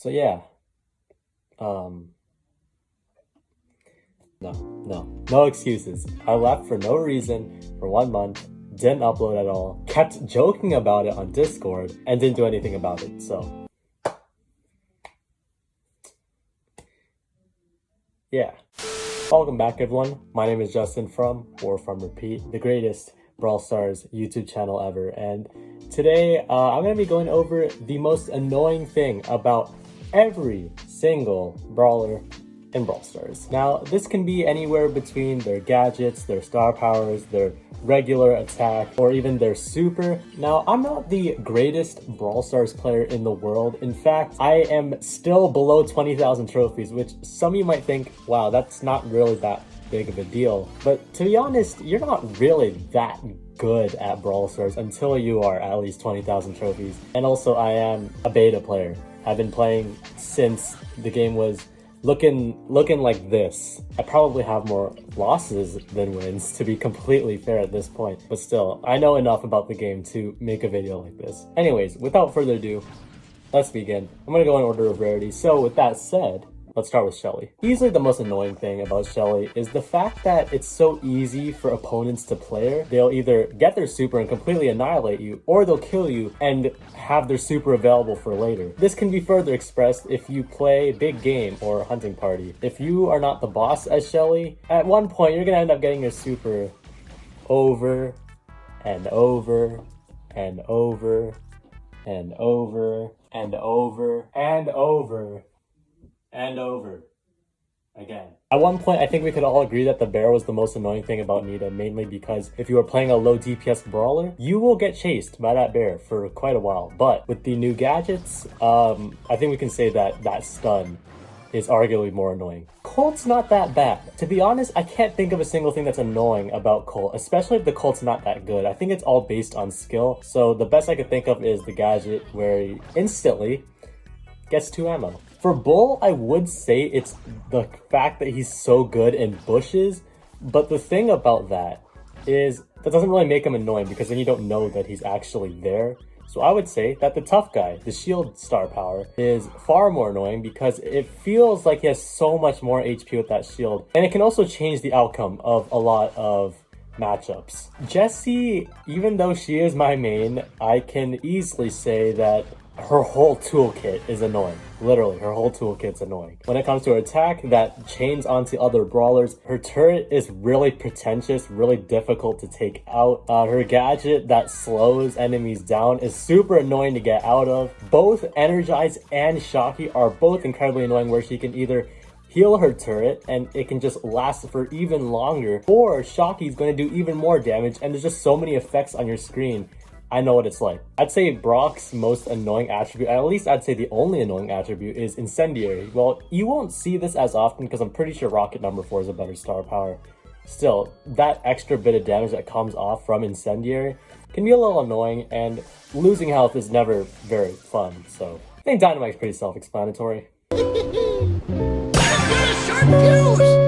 So yeah, um, no excuses. I left for no reason for 1 month, didn't upload at all, kept joking about it on Discord, and didn't do anything about it, so. Yeah. Welcome back everyone, my name is Justin from Repeat, the greatest Brawl Stars YouTube channel ever, and today I'm going to be going over the most annoying thing about every single brawler in Brawl Stars. Now, this can be anywhere between their gadgets, their star powers, their regular attack, or even their super. Now, I'm not the greatest Brawl Stars player in the world. In fact, I am still below 20,000 trophies, which some of you might think, wow, that's not really that big of a deal. But to be honest, you're not really that good at Brawl Stars until you are at least 20,000 trophies. And also, I am a beta player. I've been playing since the game was looking like this. I probably have more losses than wins, to be completely fair at this point, but still, I know enough about the game to make a video like this. Anyways, without further ado, let's begin. I'm gonna go in order of rarity. So with that said, let's start with Shelly. Easily the most annoying thing about Shelly is the fact that it's so easy for opponents to play her. They'll either get their super and completely annihilate you, or they'll kill you and have their super available for later. This can be further expressed if you play big game or hunting party. If you are not the boss as Shelly, at one point you're gonna end up getting your super over and over and over and over and over and over and over again. At one point, I think we could all agree that the bear was the most annoying thing about Nita, mainly because if you are playing a low DPS brawler, you will get chased by that bear for quite a while. But with the new gadgets, I think we can say that that stun is arguably more annoying. Colt's not that bad. To be honest, I can't think of a single thing that's annoying about Colt, especially if the Colt's not that good. I think it's all based on skill. So the best I could think of is the gadget where he instantly gets 2 ammo. For Bull, I would say it's the fact that he's so good in bushes, but the thing about that is that doesn't really make him annoying because then you don't know that he's actually there. So I would say that the tough guy, the shield star power, is far more annoying because it feels like he has so much more HP with that shield. And it can also change the outcome of a lot of matchups. Jessie, even though she is my main, I can easily say that her whole toolkit is annoying. Literally, her whole toolkit's annoying. When it comes to her attack that chains onto other brawlers, her turret is really pretentious, really difficult to take out. Her gadget that slows enemies down is super annoying to get out of. Both Energize and Shocky are both incredibly annoying, where she can either heal her turret and it can just last for even longer, or Shocky's going to do even more damage, and there's just so many effects on your screen. I know what it's like. I'd say Brock's most annoying attribute, at least I'd say the only annoying attribute, is Incendiary. Well, you won't see this as often because I'm pretty sure Rocket number 4 is a better star power. Still, that extra bit of damage that comes off from Incendiary can be a little annoying, and losing health is never very fun, so I think Dynamite's pretty self-explanatory. Sharp fuse!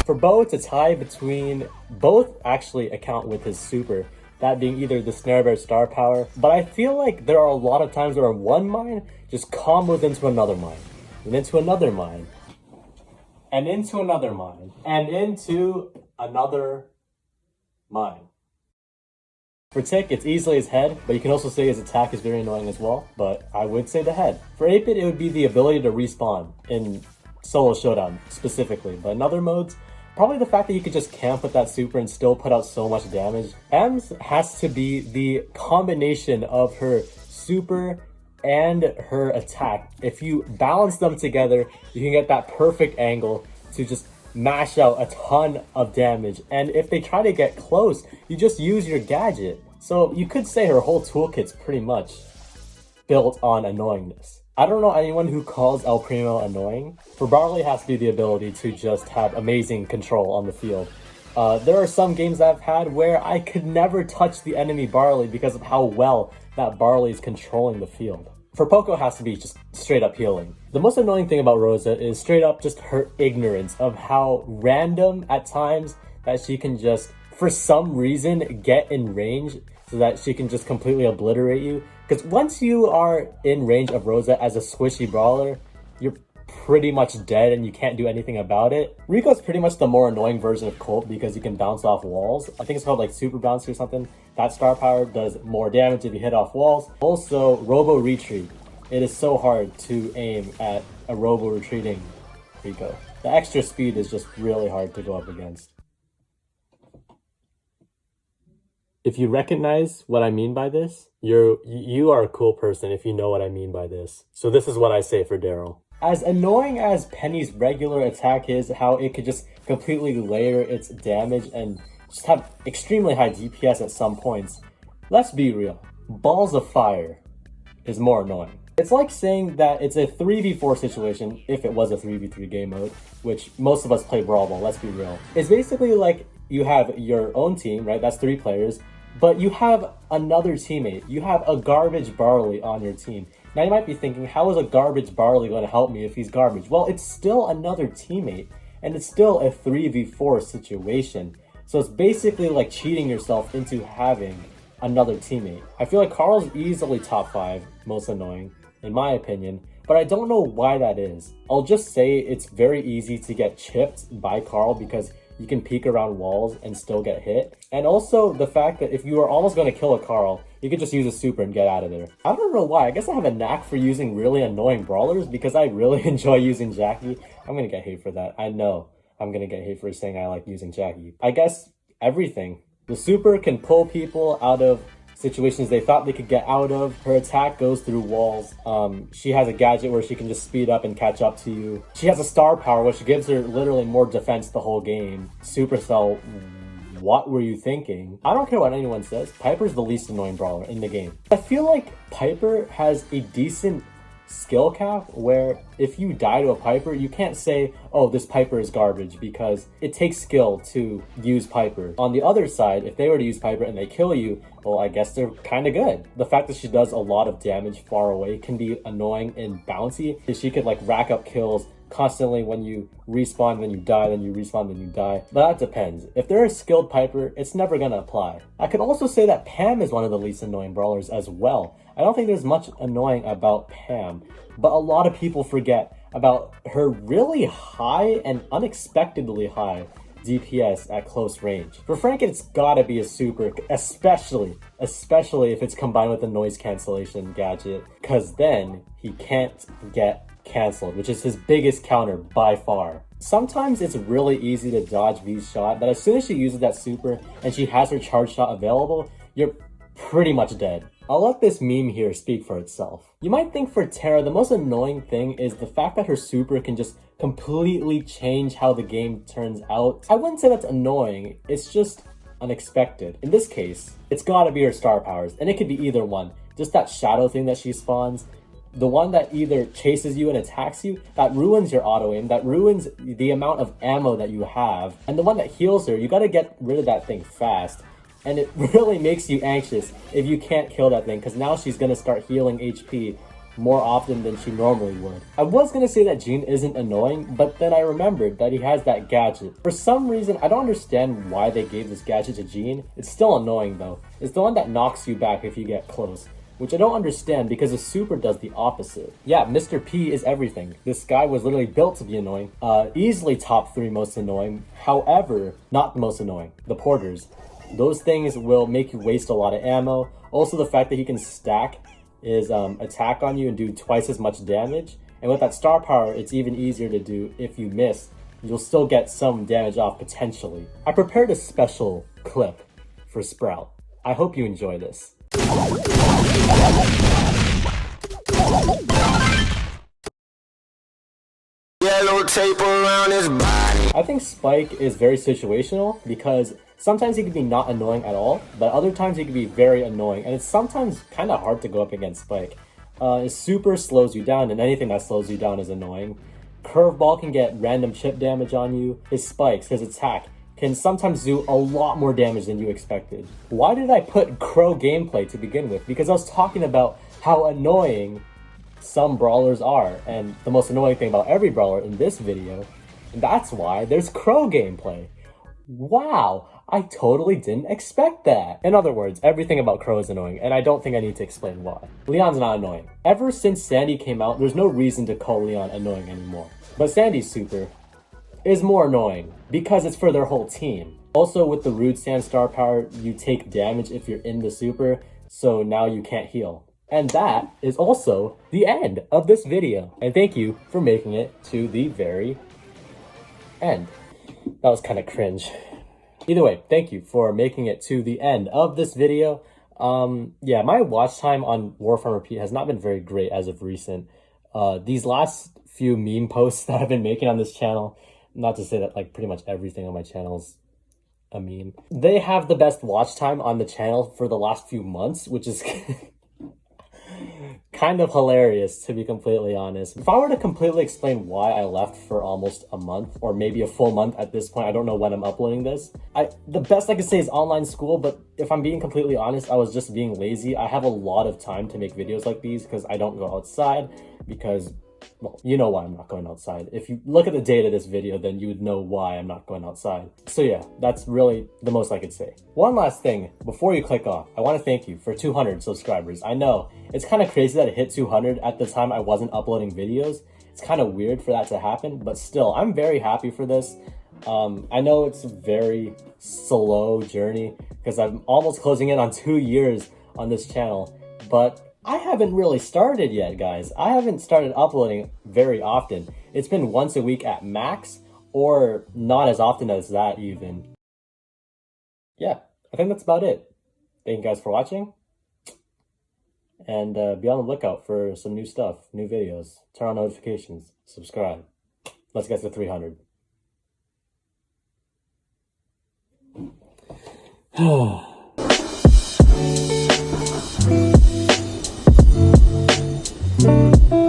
For Bo, it's a tie between both actually account with his super, that being either the Snare Bear star power, but I feel like there are a lot of times where one mine just combos into another mine, and into another mine, and into another mine, and into another mine. For Tick, it's easily his head, but you can also say his attack is very annoying as well, but I would say the head. For 8-Bit, it would be the ability to respawn in Solo Showdown specifically, but in other modes, probably the fact that you could just camp with that super and still put out so much damage. Ems has to be the combination of her super and her attack. If you balance them together, you can get that perfect angle to just mash out a ton of damage. And if they try to get close, you just use your gadget. So you could say her whole toolkit's pretty much built on Annoyingness. I don't know anyone who calls El Primo annoying. For Brawler, it has to be the ability to just have amazing control on the field. There are some games that I've had where I could never touch the enemy Barley because of how well that Barley is controlling the field. For Poco, it has to be just straight up healing. The most annoying thing about Rosa is straight up just her ignorance of how random at times that she can just, for some reason, get in range so that she can just completely obliterate you. Because once you are in range of Rosa as a squishy brawler, you're pretty much dead and you can't do anything about it. Rico's pretty much the more annoying version of Colt because you can bounce off walls. I think it's called like Super Bounce or something. That star power does more damage if you hit off walls. Also, Robo Retreat. It is so hard to aim at a Robo Retreating Rico. The extra speed is just really hard to go up against. If you recognize what I mean by this, you are a cool person if you know what I mean by this. So this is what I say for Daryl. As annoying as Penny's regular attack is, how it could just completely layer its damage and just have extremely high DPS at some points, let's be real, Balls of Fire is more annoying. It's like saying that it's a 3v4 situation, if it was a 3v3 game mode, which most of us play Brawl Ball, let's be real. It's basically like you have your own team, right? That's 3 players, but you have another teammate. You have a garbage Barley on your team. Now you might be thinking, how is a garbage Barley going to help me if he's garbage? Well, it's still another teammate, and it's still a 3v4 situation. So it's basically like cheating yourself into having another teammate. I feel like Carl's easily top 5 most annoying, in my opinion, but I don't know why that is. I'll just say it's very easy to get chipped by Carl because you can peek around walls and still get hit. And also the fact that if you are almost going to kill a Carl, you can just use a super and get out of there. I don't know why. I guess I have a knack for using really annoying brawlers because I really enjoy using Jackie. I'm going to get hate for that. I know I'm going to get hate for saying I like using Jackie. I guess everything. The super can pull people out of situations they thought they could get out of. Her attack goes through walls. She has a gadget where she can just speed up and catch up to you. She has a star power which gives her literally more defense the whole game. Supercell, what were you thinking? I don't care what anyone says. Piper's the least annoying brawler in the game. I feel like Piper has a decent skill cap where if you die to a Piper, you can't say, oh, this Piper is garbage, because it takes skill to use Piper. On the other side, if they were to use Piper and they kill you, well, I guess they're kind of good. The fact that she does a lot of damage far away can be annoying and bouncy, because she could like rack up kills constantly when you respawn, then you die, then you respawn, then you die. But that depends. If they're a skilled Piper, it's never gonna apply. I could also say that Pam is one of the least annoying brawlers as well. I don't think there's much annoying about Pam, but a lot of people forget about her really high and unexpectedly high DPS at close range. For Frank, it's gotta be a super, especially if it's combined with the noise cancellation gadget, because then he can't get cancelled, which is his biggest counter by far. Sometimes it's really easy to dodge V's shot, but as soon as she uses that super and she has her charge shot available, you're pretty much dead. I'll let this meme here speak for itself. You might think for Tara, the most annoying thing is the fact that her super can just completely change how the game turns out. I wouldn't say that's annoying, it's just unexpected. In this case, it's gotta be her star powers, and it could be either one. Just that shadow thing that she spawns, the one that either chases you and attacks you, that ruins your auto aim, that ruins the amount of ammo that you have, and the one that heals her, you gotta get rid of that thing fast. And it really makes you anxious if you can't kill that thing, because now she's gonna start healing HP more often than she normally would. I was gonna say that Gene isn't annoying, but then I remembered that he has that gadget. For some reason, I don't understand why they gave this gadget to Gene. It's still annoying though. It's the one that knocks you back if you get close, which I don't understand because the super does the opposite. Yeah, Mr. P is everything. This guy was literally built to be annoying. Easily top 3 most annoying. However, not the most annoying. The porters. Those things will make you waste a lot of ammo. Also, the fact that he can stack his attack on you and do twice as much damage. And with that star power, it's even easier to do if you miss. You'll still get some damage off potentially. I prepared a special clip for Sprout. I hope you enjoy this. Yellow tape around his body. I think Spike is very situational because sometimes he can be not annoying at all, but other times he can be very annoying, and it's sometimes kind of hard to go up against Spike. His super slows you down, and anything that slows you down is annoying. Curveball can get random chip damage on you. His spikes, his attack, can sometimes do a lot more damage than you expected. Why did I put Crow gameplay to begin with? Because I was talking about how annoying some brawlers are, and the most annoying thing about every brawler in this video, and that's why there's Crow gameplay. Wow, I totally didn't expect that. In other words, everything about Crow is annoying, and I don't think I need to explain why. Leon's not annoying. Ever since Sandy came out, there's no reason to call Leon annoying anymore. But Sandy's super is more annoying because it's for their whole team. Also, with the Rude Sand star power, you take damage if you're in the super, so now you can't heal. And that is also the end of this video. And thank you for making it to the very end. That was kind of cringe. Either way, thank you for making it to the end of this video. Yeah, my watch time on War Farm Repeat has not been very great as of recent. These last few meme posts that I've been making on this channel, not to say that like pretty much everything on my channel is a meme, they have the best watch time on the channel for the last few months, which is kind of hilarious, to be completely honest. If I were to completely explain why I left for almost a month, or maybe a full month at this point, I don't know when I'm uploading this. The best I could say is online school, but if I'm being completely honest, I was just being lazy. I have a lot of time to make videos like these because I don't go outside because, well, you know why I'm not going outside. If you look at the date of this video, then you would know why I'm not going outside. So yeah, that's really the most I could say. One last thing, before you click off, I want to thank you for 200 subscribers. I know, it's kind of crazy that it hit 200 at the time I wasn't uploading videos. It's kind of weird for that to happen, but still, I'm very happy for this. I know it's a very slow journey because I'm almost closing in on 2 years on this channel, but I haven't really started yet, guys. I haven't started uploading very often. It's been once a week at max, or not as often as that even. Yeah, I think that's about it. Thank you guys for watching. And be on the lookout for some new stuff, new videos. Turn on notifications, subscribe. Let's get to 300. Thank you.